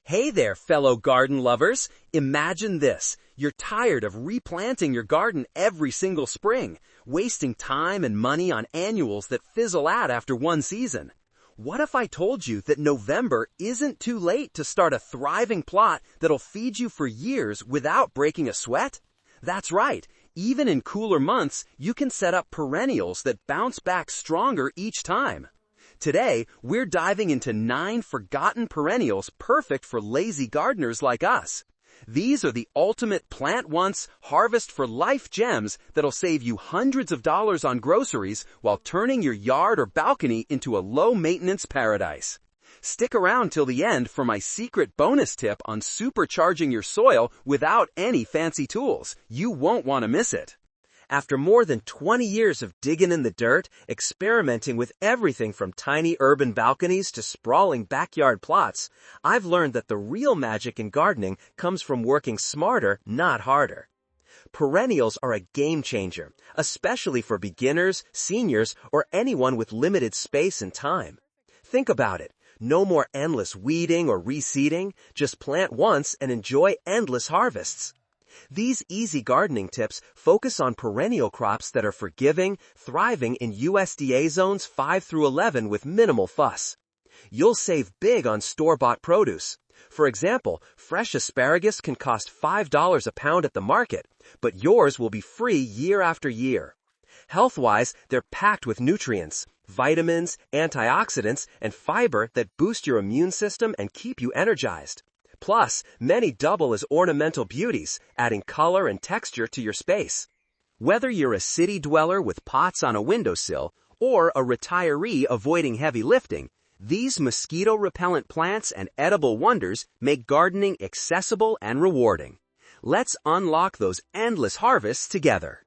Hey there, fellow garden lovers. Imagine this. You're tired of replanting your garden every single spring, wasting time and money on annuals that fizzle out after one season. What if I told you that November isn't too late to start a thriving plot that'll feed you for years without breaking a sweat? That's right. Even in cooler months, you can set up perennials that bounce back stronger each time. Today, we're diving into 9 forgotten perennials perfect for lazy gardeners like us. These are the ultimate plant once, harvest for life gems that'll save you hundreds of dollars on groceries while turning your yard or balcony into a low-maintenance paradise. Stick around till the end for my secret bonus tip on supercharging your soil without any fancy tools. You won't want to miss it. After more than 20 years of digging in the dirt, experimenting with everything from tiny urban balconies to sprawling backyard plots, I've learned that the real magic in gardening comes from working smarter, not harder. Perennials are a game changer, especially for beginners, seniors, or anyone with limited space and time. Think about it. No more endless weeding or reseeding, just plant once and enjoy endless harvests. These easy gardening tips focus on perennial crops that are forgiving, thriving in USDA zones 5 through 11 with minimal fuss. You'll save big on store-bought produce. For example, fresh asparagus can cost $5 a pound at the market, but yours will be free year after year. Health-wise, they're packed with nutrients, vitamins, antioxidants, and fiber that boost your immune system and keep you energized. Plus, many double as ornamental beauties, adding color and texture to your space. Whether you're a city dweller with pots on a windowsill or a retiree avoiding heavy lifting, these mosquito-repellent plants and edible wonders make gardening accessible and rewarding. Let's unlock those endless harvests together.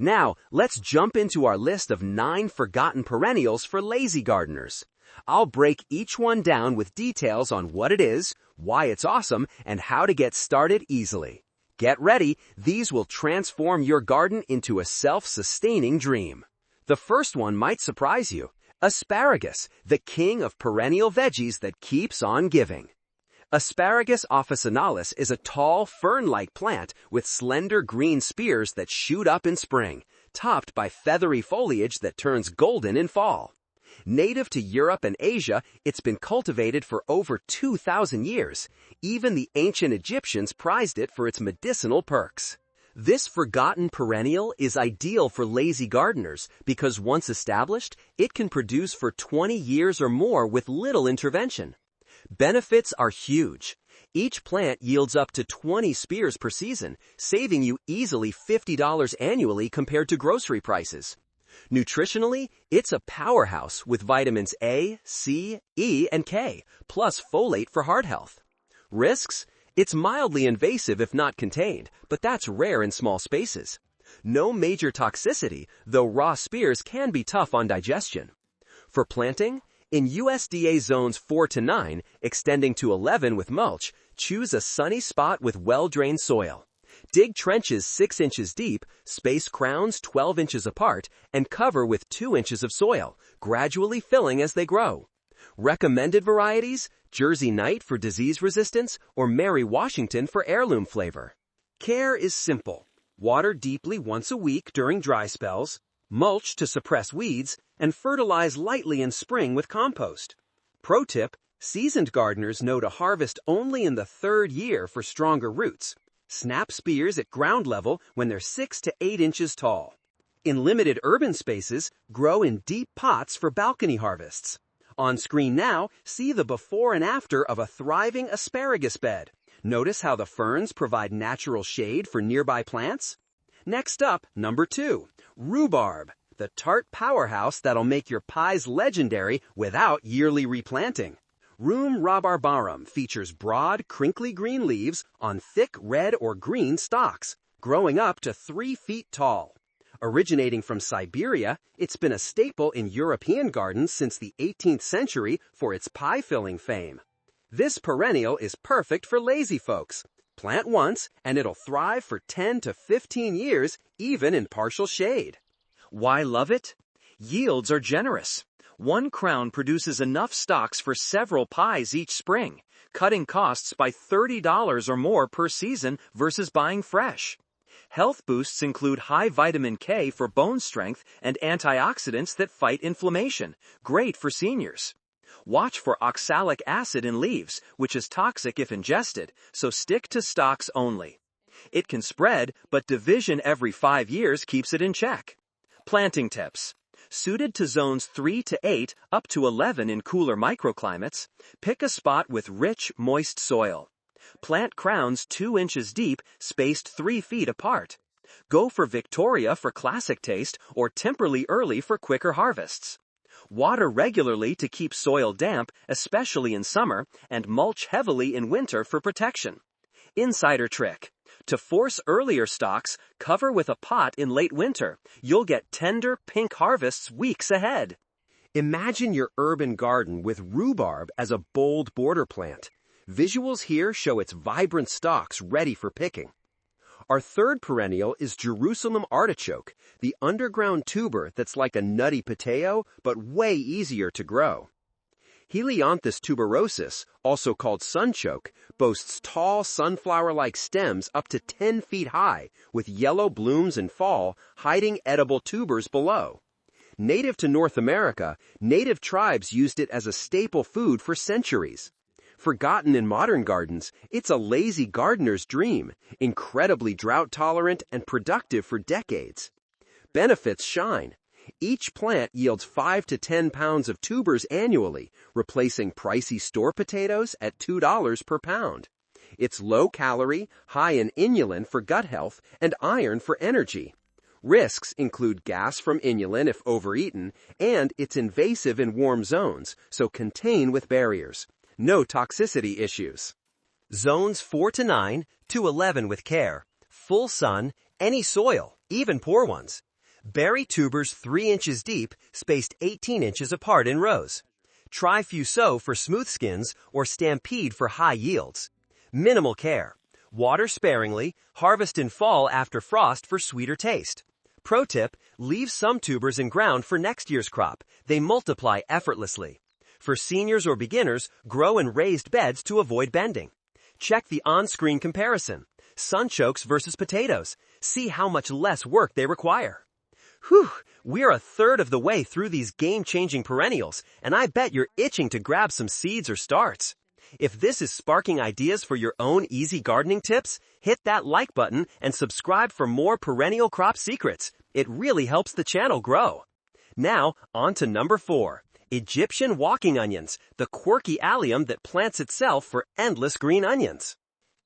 Now, let's jump into our list of 9 forgotten perennials for lazy gardeners. I'll break each one down with details on what it is, why it's awesome, and how to get started easily. Get ready, these will transform your garden into a self-sustaining dream. The first one might surprise you. Asparagus, the king of perennial veggies that keeps on giving. Asparagus officinalis is a tall, fern-like plant with slender green spears that shoot up in spring, topped by feathery foliage that turns golden in fall. Native to Europe and Asia, it's been cultivated for over 2,000 years. Even the ancient Egyptians prized it for its medicinal perks. This forgotten perennial is ideal for lazy gardeners because once established, it can produce for 20 years or more with little intervention. Benefits are huge. Each plant yields up to 20 spears per season, saving you easily $50 annually compared to grocery prices. Nutritionally, it's a powerhouse with vitamins A, C, E, and K, plus folate for heart health. Risks? It's mildly invasive if not contained, but that's rare in small spaces. No major toxicity, though raw spears can be tough on digestion. For planting, in USDA zones 4 to 9, extending to 11 with mulch, choose a sunny spot with well-drained soil. Dig trenches 6 inches deep, space crowns 12 inches apart, and cover with 2 inches of soil, gradually filling as they grow. Recommended varieties: Jersey Night for disease resistance or Mary Washington for heirloom flavor. Care is simple. Water deeply once a week during dry spells, mulch to suppress weeds, and fertilize lightly in spring with compost. Pro tip: seasoned gardeners know to harvest only in the 3rd year for stronger roots. Snap spears at ground level when they're 6 to 8 inches tall. In limited urban spaces, grow in deep pots for balcony harvests. On screen now, see the before and after of a thriving asparagus bed. Notice how the ferns provide natural shade for nearby plants? Next up, number 2, rhubarb, the tart powerhouse that'll make your pies legendary without yearly replanting. Rheum rhubarbarum features broad, crinkly green leaves on thick red or green stalks, growing up to 3 feet tall. Originating from Siberia, it's been a staple in European gardens since the 18th century for its pie-filling fame. This perennial is perfect for lazy folks. Plant once, and it'll thrive for 10 to 15 years, even in partial shade. Why love it? Yields are generous. One crown produces enough stalks for several pies each spring, cutting costs by $30 or more per season versus buying fresh. Health boosts include high vitamin K for bone strength and antioxidants that fight inflammation, great for seniors. Watch for oxalic acid in leaves, which is toxic if ingested, so stick to stalks only. It can spread, but division every 5 years keeps it in check. Planting tips. Suited to zones 3 to 8 up to 11 in cooler microclimates, pick a spot with rich, moist soil. Plant crowns 2 inches deep, spaced 3 feet apart. Go for Victoria for classic taste or Timperley early for quicker harvests. Water regularly to keep soil damp, especially in summer, and mulch heavily in winter for protection. Insider trick. To force earlier stalks, cover with a pot in late winter. You'll get tender, pink harvests weeks ahead. Imagine your urban garden with rhubarb as a bold border plant. Visuals here show its vibrant stalks ready for picking. Our third perennial is Jerusalem artichoke, the underground tuber that's like a nutty potato, but way easier to grow. Helianthus tuberosus, also called sunchoke, boasts tall sunflower-like stems up to 10 feet high, with yellow blooms in fall, hiding edible tubers below. Native to North America, native tribes used it as a staple food for centuries. Forgotten in modern gardens, it's a lazy gardener's dream, incredibly drought-tolerant and productive for decades. Benefits shine. Each plant yields 5 to 10 pounds of tubers annually, replacing pricey store potatoes at $2 per pound. It's low-calorie, high in inulin for gut health, and iron for energy. Risks include gas from inulin if overeaten, and it's invasive in warm zones, so contain with barriers. No toxicity issues. Zones 4 to 9 to 11 with care. Full sun, any soil, even poor ones. Bury tubers 3 inches deep, spaced 18 inches apart in rows. Try Fuseau for smooth skins or Stampede for high yields. Minimal care. Water sparingly, harvest in fall after frost for sweeter taste. Pro tip, leave some tubers in ground for next year's crop. They multiply effortlessly. For seniors or beginners, grow in raised beds to avoid bending. Check the on-screen comparison. Sunchokes versus potatoes. See how much less work they require. Whew, we're a third of the way through these game-changing perennials, and I bet you're itching to grab some seeds or starts. If this is sparking ideas for your own easy gardening tips, hit that like button and subscribe for more perennial crop secrets. It really helps the channel grow. Now, on to number 4. Egyptian walking onions, the quirky allium that plants itself for endless green onions.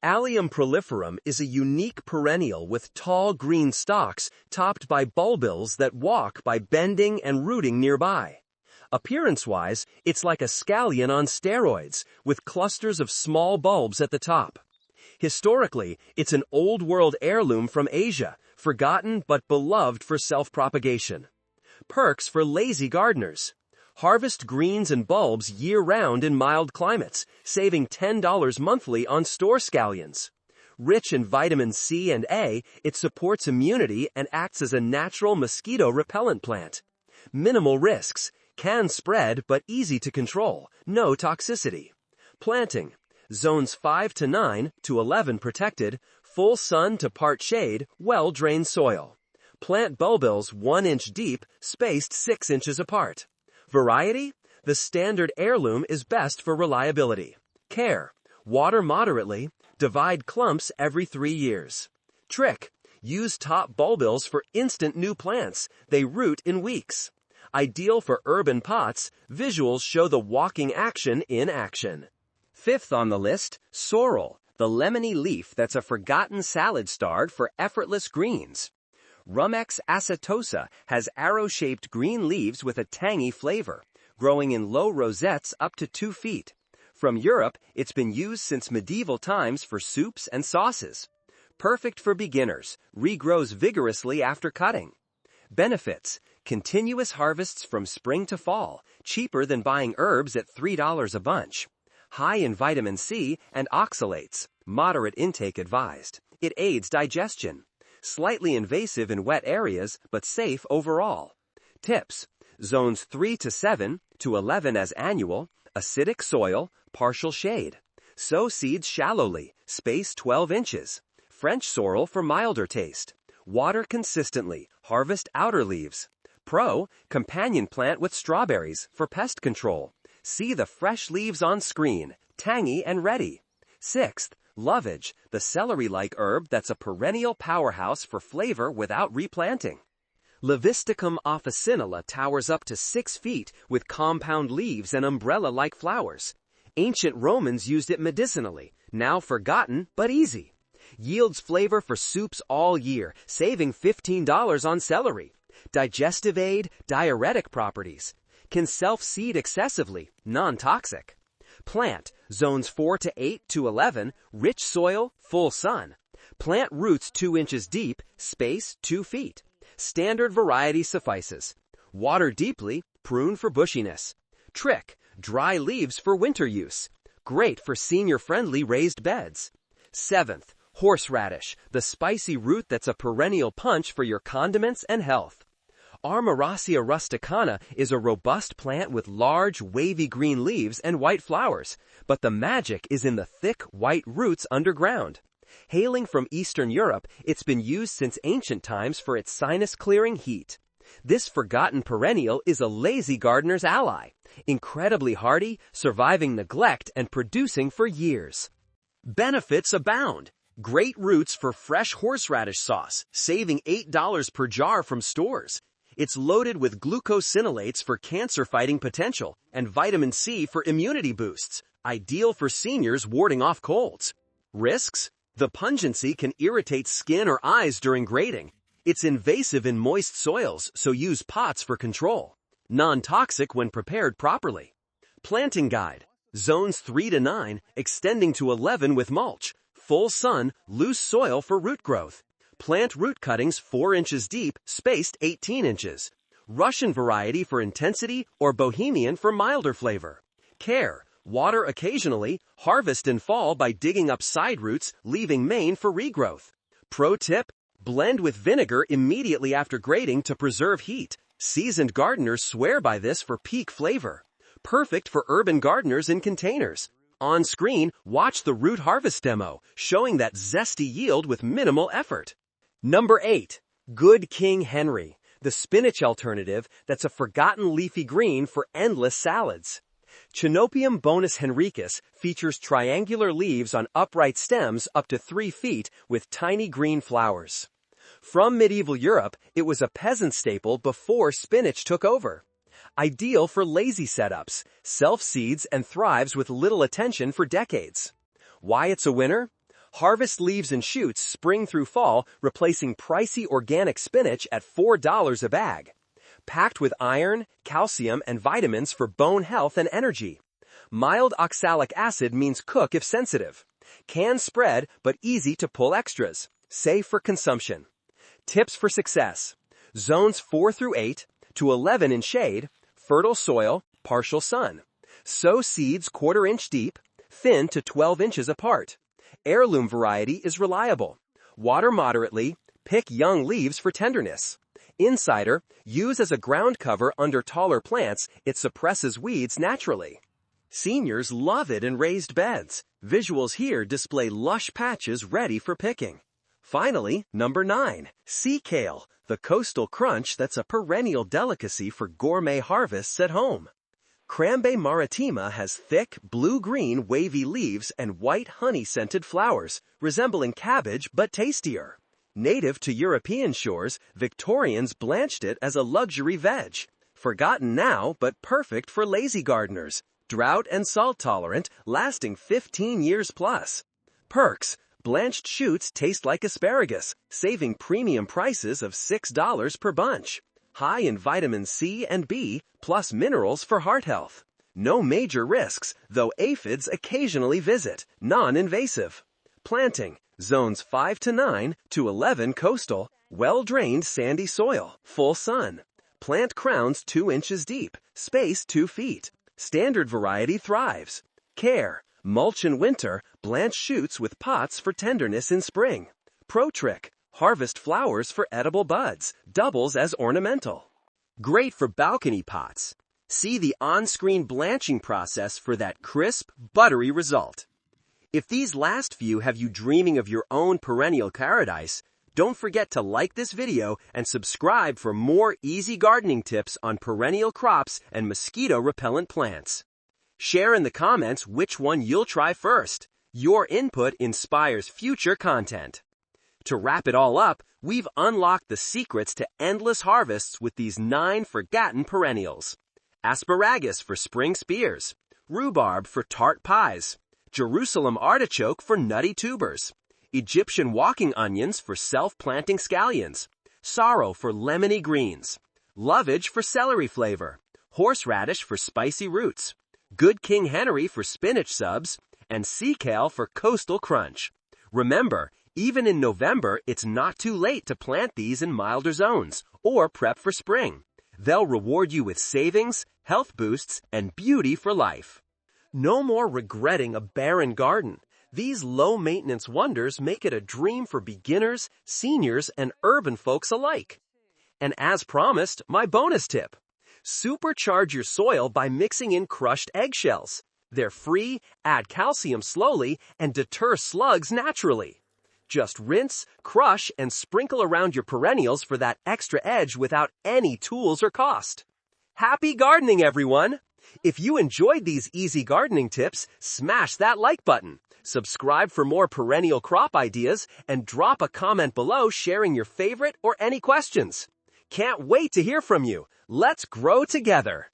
Allium proliferum is a unique perennial with tall green stalks topped by bulbils that walk by bending and rooting nearby. Appearance-wise, it's like a scallion on steroids, with clusters of small bulbs at the top. Historically, it's an old-world heirloom from Asia, forgotten but beloved for self-propagation. Perks for lazy gardeners. Harvest greens and bulbs year-round in mild climates, saving $10 monthly on store scallions. Rich in vitamin C and A, it supports immunity and acts as a natural mosquito repellent plant. Minimal risks, can spread but easy to control, no toxicity. Planting. Zones 5 to 9 to 11 protected, full sun to part shade, well-drained soil. Plant bulbils 1 inch deep, spaced 6 inches apart. Variety? The standard heirloom is best for reliability. Care. Water moderately. Divide clumps every 3 years. Trick. Use top bulbils for instant new plants. They root in weeks. Ideal for urban pots, visuals show the walking action in action. Fifth on the list, sorrel, the lemony leaf that's a forgotten salad star for effortless greens. Rumex acetosa has arrow-shaped green leaves with a tangy flavor, growing in low rosettes up to 2 feet. From Europe, it's been used since medieval times for soups and sauces. Perfect for beginners, regrows vigorously after cutting. Benefits: continuous harvests from spring to fall, cheaper than buying herbs at $3 a bunch. High in vitamin C and oxalates, moderate intake advised. It aids digestion. Slightly invasive in wet areas, but safe overall. Tips: zones 3 to 7 to 11 as annual, acidic soil, partial shade. Sow seeds shallowly, space 12 inches. French sorrel for milder taste. Water consistently, harvest outer leaves. Pro, companion plant with strawberries for pest control. See the fresh leaves on screen, tangy and ready. Sixth, Lovage, the celery-like herb that's a perennial powerhouse for flavor without replanting. Levisticum officinella towers up to 6 feet with compound leaves and umbrella-like flowers. Ancient Romans used it medicinally, now forgotten but easy. Yields flavor for soups all year, saving $15 on celery. Digestive aid, diuretic properties. Can self-seed excessively, non-toxic. Plant, zones 4 to 8 to 11, rich soil, full sun. Plant roots 2 inches deep, space 2 feet. Standard variety suffices. Water deeply, prune for bushiness. Trick, dry leaves for winter use. Great for senior-friendly raised beds. Seventh, horseradish, the spicy root that's a perennial punch for your condiments and health. Armoracea rusticana is a robust plant with large, wavy green leaves and white flowers, but the magic is in the thick, white roots underground. Hailing from Eastern Europe, it's been used since ancient times for its sinus-clearing heat. This forgotten perennial is a lazy gardener's ally, incredibly hardy, surviving neglect and producing for years. Benefits abound. Great roots for fresh horseradish sauce, saving $8 per jar from stores. It's loaded with glucosinolates for cancer-fighting potential and vitamin C for immunity boosts, ideal for seniors warding off colds. Risks? The pungency can irritate skin or eyes during grading. It's invasive in moist soils, so use pots for control. Non-toxic when prepared properly. Planting guide. Zones 3 to 9, extending to 11 with mulch. Full sun, loose soil for root growth. Plant root cuttings 4 inches deep, spaced 18 inches. Russian variety for intensity or Bohemian for milder flavor. Care. Water occasionally, harvest in fall by digging up side roots, leaving main for regrowth. Pro tip, blend with vinegar immediately after grading to preserve heat. Seasoned gardeners swear by this for peak flavor. Perfect for urban gardeners in containers. On screen, watch the root harvest demo, showing that zesty yield with minimal effort. Number 8. Good King Henry, the spinach alternative that's a forgotten leafy green for endless salads. Chinopium bonus henricus features triangular leaves on upright stems up to 3 feet with tiny green flowers. From medieval Europe, it was a peasant staple before spinach took over. Ideal for lazy setups, self-seeds and thrives with little attention for decades. Why it's a winner? Harvest leaves and shoots spring through fall, replacing pricey organic spinach at $4 a bag. Packed with iron, calcium, and vitamins for bone health and energy. Mild oxalic acid means cook if sensitive. Can spread, but easy to pull extras. Safe for consumption. Tips for success. Zones 4 through 8, to 11 in shade, fertile soil, partial sun. Sow seeds 1/4 inch deep, thin to 12 inches apart. Heirloom variety is reliable. Water moderately, pick young leaves for tenderness. Insider, use as a ground cover under taller plants, it suppresses weeds naturally. Seniors love it in raised beds. Visuals here display lush patches ready for picking. Finally, number 9, sea kale, the coastal crunch that's a perennial delicacy for gourmet harvests at home. Crambe maritima has thick, blue-green wavy leaves and white honey-scented flowers, resembling cabbage but tastier. Native to European shores, Victorians blanched it as a luxury veg. Forgotten now, but perfect for lazy gardeners. Drought and salt tolerant, lasting 15 years plus. Perks: blanched shoots taste like asparagus, saving premium prices of $6 per bunch. High in vitamin C and B, plus minerals for heart health. No major risks, though aphids occasionally visit. Non-invasive. Planting: zones 5 to 9 to 11 coastal, well-drained sandy soil, full sun. Plant crowns 2 inches deep, space 2 feet. Standard variety thrives. Care: mulch in winter, blanch shoots with pots for tenderness in spring. Pro trick: harvest flowers for edible buds, doubles as ornamental. Great for balcony pots. See the on-screen blanching process for that crisp, buttery result. If these last few have you dreaming of your own perennial paradise, don't forget to like this video and subscribe for more easy gardening tips on perennial crops and mosquito-repellent plants. Share in the comments which one you'll try first. Your input inspires future content. To wrap it all up, we've unlocked the secrets to endless harvests with these 9 forgotten perennials. Asparagus for spring spears, rhubarb for tart pies, Jerusalem artichoke for nutty tubers, Egyptian walking onions for self-planting scallions, sorrel for lemony greens, lovage for celery flavor, horseradish for spicy roots, good King Henry for spinach subs, and sea kale for coastal crunch. Remember, even in November, it's not too late to plant these in milder zones or prep for spring. They'll reward you with savings, health boosts, and beauty for life. No more regretting a barren garden. These low-maintenance wonders make it a dream for beginners, seniors, and urban folks alike. And as promised, my bonus tip. Supercharge your soil by mixing in crushed eggshells. They're free, add calcium slowly, and deter slugs naturally. Just rinse, crush, and sprinkle around your perennials for that extra edge without any tools or cost. Happy gardening, everyone! If you enjoyed these easy gardening tips, smash that like button. Subscribe for more perennial crop ideas, and drop a comment below sharing your favorite or any questions. Can't wait to hear from you. Let's grow together!